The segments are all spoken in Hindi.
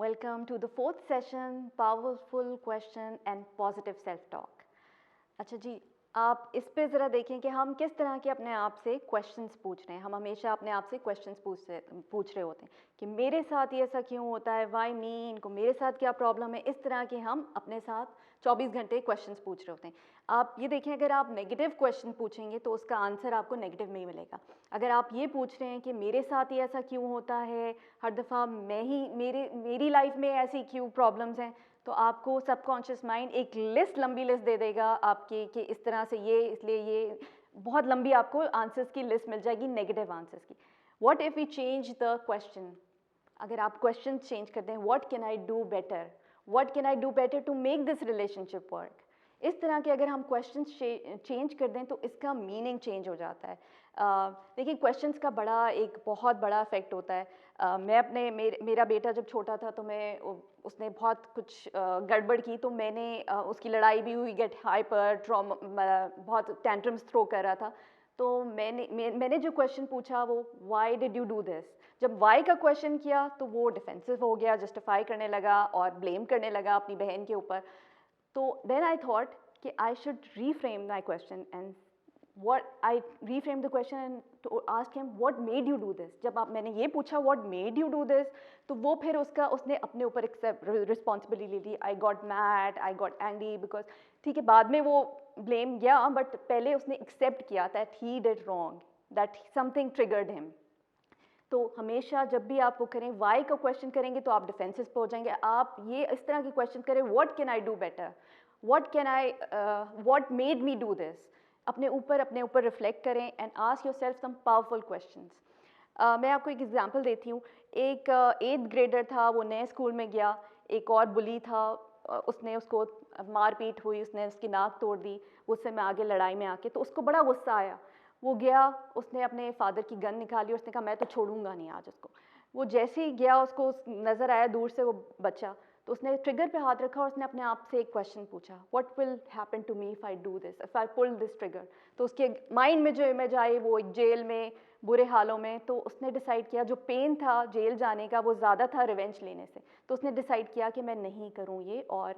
Welcome to the fourth session, Powerful Question and Positive Self-Talk. अच्छा जी, आप इस पे ज़रा देखें कि हम किस तरह के अपने आप से क्वेश्चंस पूछ रहे हैं। हम हमेशा अपने आप से क्वेश्चंस पूछ रहे होते हैं कि मेरे साथ ये ऐसा क्यों होता है, वाई मी, इनको मेरे साथ क्या प्रॉब्लम है। इस तरह के हम अपने साथ 24 घंटे क्वेश्चंस पूछ रहे होते हैं। आप ये देखें, अगर आप नेगेटिव क्वेश्चन पूछेंगे तो उसका आंसर आपको नेगेटिव में ही मिलेगा। अगर आप ये पूछ रहे हैं कि मेरे साथ ये ऐसा क्यों होता है, हर दफ़ा मैं ही मेरी लाइफ में ऐसी क्यों प्रॉब्लम्स हैं, तो आपको सबकॉन्शियस माइंड एक लंबी लिस्ट दे देगा आपकी कि इस तरह से ये, इसलिए ये बहुत लंबी आपको आंसर्स की लिस्ट मिल जाएगी नेगेटिव आंसर्स की। What if we change the question? अगर आप क्वेश्चन चेंज कर दें, what can I do better, what can I do better to make this relationship work, इस तरह के अगर हम क्वेश्चन चेंज कर दें तो इसका मीनिंग चेंज हो जाता है। देखिए, क्वेश्चंस का एक बहुत बड़ा इफेक्ट होता है। मैं मेरा बेटा जब छोटा था तो उसने बहुत कुछ गड़बड़ की, तो मैंने उसकी लड़ाई भी हुई, गेट हाइपर ट्रॉमा, बहुत टेंट्रम्स थ्रो कर रहा था। तो मैंने जो क्वेश्चन पूछा वो why did you do this, जब वाई का क्वेश्चन किया तो वो डिफेंसिव हो गया, जस्टिफाई करने लगा और ब्लेम करने लगा अपनी बहन के ऊपर। तो देन आई थॉट कि I should reframe my question and I reframed the question and to ask him what made you do this. जब मैंने ये पूछा what made you do this, तो वो फिर उसने अपने ऊपर रिस्पॉन्सिबिलिटी ले ली। I got mad, I got angry because ठीक है, बाद में वो ब्लेम गया, बट पहले उसने एक्सेप्ट किया that he did wrong, that something triggered him. तो हमेशा जब भी आप वो करें, वाई का क्वेश्चन करेंगे तो आप डिफेंसिव पे हो जाएंगे। आप ये इस तरह के क्वेश्चन करें, what can I do better, what made me do this. अपने ऊपर रिफ्लेक्ट करें and ask yourself some powerful questions. मैं आपको एक एग्जांपल देती हूँ। एक 8th ग्रेडर था, वो नए स्कूल में गया। एक और बुली था, उसको मारपीट हुई, उसने उसकी नाक तोड़ दी, गुस्से में आगे लड़ाई में आके, तो उसको बड़ा गुस्सा आया। वो गया, उसने अपने फादर की गन निकाली, उसने कहा मैं तो छोड़ूंगा नहीं आज उसको। वो जैसे ही गया, उसको नज़र आया दूर से वो बच्चा, तो उसने ट्रिगर पे हाथ रखा और उसने अपने आप से एक क्वेश्चन पूछा, what will happen to me if I do this, if I pull this trigger. तो उसके माइंड में जो इमेज आई वो एक जेल में, बुरे हालों में। तो उसने डिसाइड किया, जो पेन था जेल जाने का वो ज़्यादा था रिवेंज लेने से। तो उसने डिसाइड किया कि मैं नहीं करूँ ये, और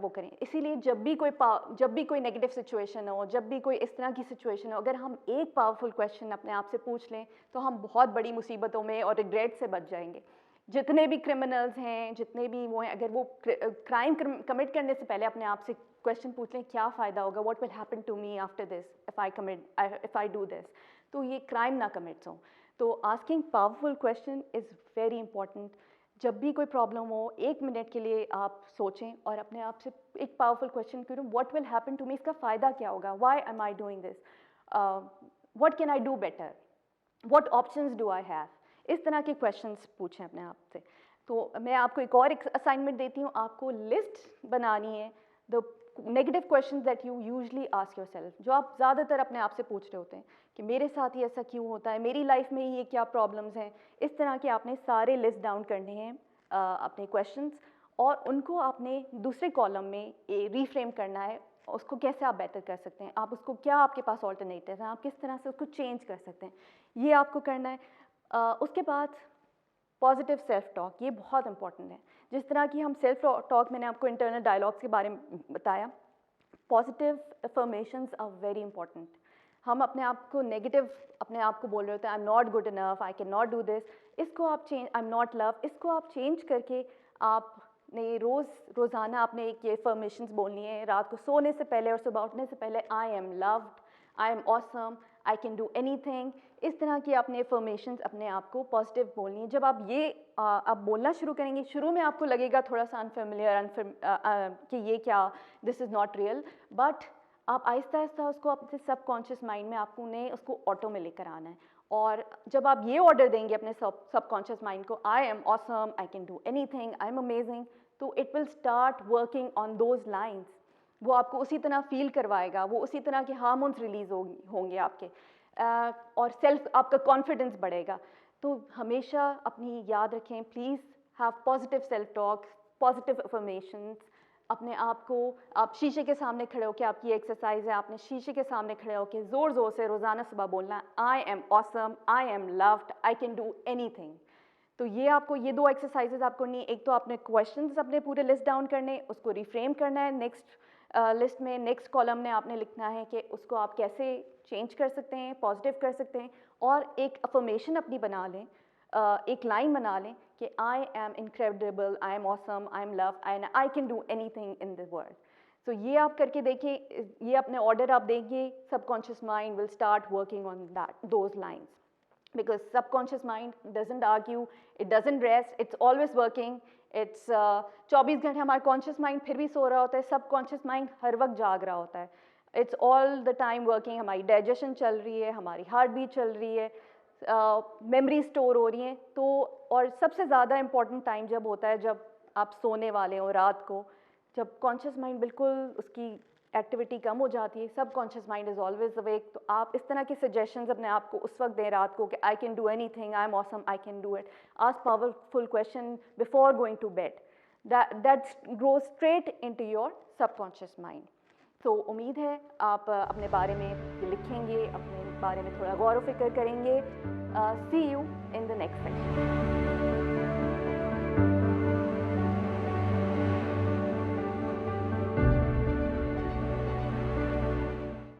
वो करें। इसीलिए जब भी कोई नेगेटिव सिचुएशन हो, जब भी कोई इस तरह की सिचुएशन हो, अगर हम एक पावरफुल क्वेश्चन अपने आप से पूछ लें तो हम बहुत बड़ी मुसीबतों में और रिग्रेट से बच जाएंगे। जितने भी क्रिमिनल्स हैं, जितने भी वो हैं, अगर वो क्राइम कमिट करने से पहले अपने आप से क्वेश्चन पूछ लें, क्या फ़ायदा होगा, what will happen to me after this if I do this, तो ये क्राइम ना कमिट्स हों। तो asking powerful question is very important. जब भी कोई प्रॉब्लम हो, 1 मिनट के लिए आप सोचें और अपने आप से एक पावरफुल क्वेश्चन करूँ, what will happen to me, इसका फ़ायदा क्या होगा, why am I doing this, what can I do better, what options do I have. इस तरह के क्वेश्चंस पूछें अपने आप से। तो मैं आपको एक और असाइनमेंट देती हूँ, आपको लिस्ट बनानी है the negative questions that you usually ask yourself, जो आप ज़्यादातर अपने आप से पूछ रहे होते हैं कि मेरे साथ ही ऐसा क्यों होता है, मेरी लाइफ में ये क्या प्रॉब्लम्स हैं। इस तरह के आपने सारे लिस्ट डाउन करने हैं अपने क्वेश्चंस, और उनको आपने दूसरे कॉलम में रीफ्रेम करना है। उसको कैसे आप बेटर कर सकते हैं, आप उसको, क्या आपके पास ऑल्टरनेटिव हैं, आप किस तरह से उसको चेंज कर सकते हैं, ये आपको करना है। उसके बाद पॉजिटिव सेल्फ टॉक, ये बहुत इंपॉर्टेंट है। जिस तरह की हम सेल्फ टॉक, मैंने आपको इंटरनल डायलॉग्स के बारे में बताया, positive affirmations are very important. हम अपने आप को नेगेटिव अपने आप को बोल रहे होते हैं, I am not good enough, I can not do this, इसको आप change, I am not love, इसको आप चेंज करके आपने रोज़ाना आपने एक ये अफर्मेशंस बोलनी है, रात को सोने से पहले और सुबह उठने से पहले, I am loved, I am awesome, I can do anything. इस तरह की आपने अफर्मेशंस अपने आप को पॉजिटिव बोलनी है। जब आप ये आप बोलना शुरू करेंगे, शुरू में आपको लगेगा थोड़ा सा अनफेमिलियर कि ये क्या, this is not real, but आप आहिस्ता आहिस्ता उसको अपने सबकॉन्शियस माइंड में आपने उसको ऑटो में लेकर आना है। और जब आप ये ऑर्डर देंगे अपने सबकॉन्शियस माइंड को, I am awesome, I can do anything, I am amazing, तो it will start working on those lines. वो आपको उसी तरह फील करवाएगा, वो उसी तरह के हार्मोन्स रिलीज होंगे आपके, और आपका कॉन्फिडेंस बढ़ेगा। तो हमेशा अपनी याद रखें, please have positive self talk, positive affirmations. अपने आप को, आप शीशे के सामने खड़े होकर, आपकी एक्सरसाइज है, आपने शीशे के सामने खड़े होकर ज़ोर ज़ोर से रोज़ाना सुबह बोलना, आई am awesome, I M loved, I can do anything. तो ये आपको ये 2 एक्सरसाइजेज आपको नहीं, एक तो आपने क्वेश्चंस अपने पूरे लिस्ट डाउन करने, उसको रिफ्रेम करना है, नेक्स्ट लिस्ट में नेक्स्ट कॉलम में आपने लिखना है कि उसको आप कैसे चेंज कर सकते हैं, पॉजिटिव कर सकते हैं, और एक अफर्मेशन अपनी बना लें, एक लाइन बना लें कि I am incredible, I am awesome, I am love, I can do anything in this world. So ये आप करके देखिए, ये अपने ऑर्डर आप देंगे, subconscious mind will start working on that those lines, because subconscious mind doesn't argue, it doesn't rest, it's always working, it's 24 घंटे हमारा कॉन्शियस माइंड फिर भी सो रहा होता है, सबकॉन्शियस माइंड हर वक्त जाग रहा होता है, it's all the time working, हमारी डाइजेशन चल रही है, हमारी हार्ट बीट चल रही है, मेमोरी स्टोर हो रही हैं। तो और सबसे ज़्यादा इम्पॉर्टेंट टाइम जब होता है जब आप सोने वाले हो रात को, जब कॉन्शियस माइंड बिल्कुल उसकी एक्टिविटी कम हो जाती है, सब conscious mind is always awake. तो आप इस तरह की सजेशंस अपने आप को उस वक्त दें रात को कि I can do anything, I am awesome, I can do it, ask powerful question before going to bed, that goes straight into your subconscious mind. तो उम्मीद है आप अपने बारे में लिखेंगे, अपने बारे में थोड़ा गौर व फिक्र करेंगे। See you in the next section.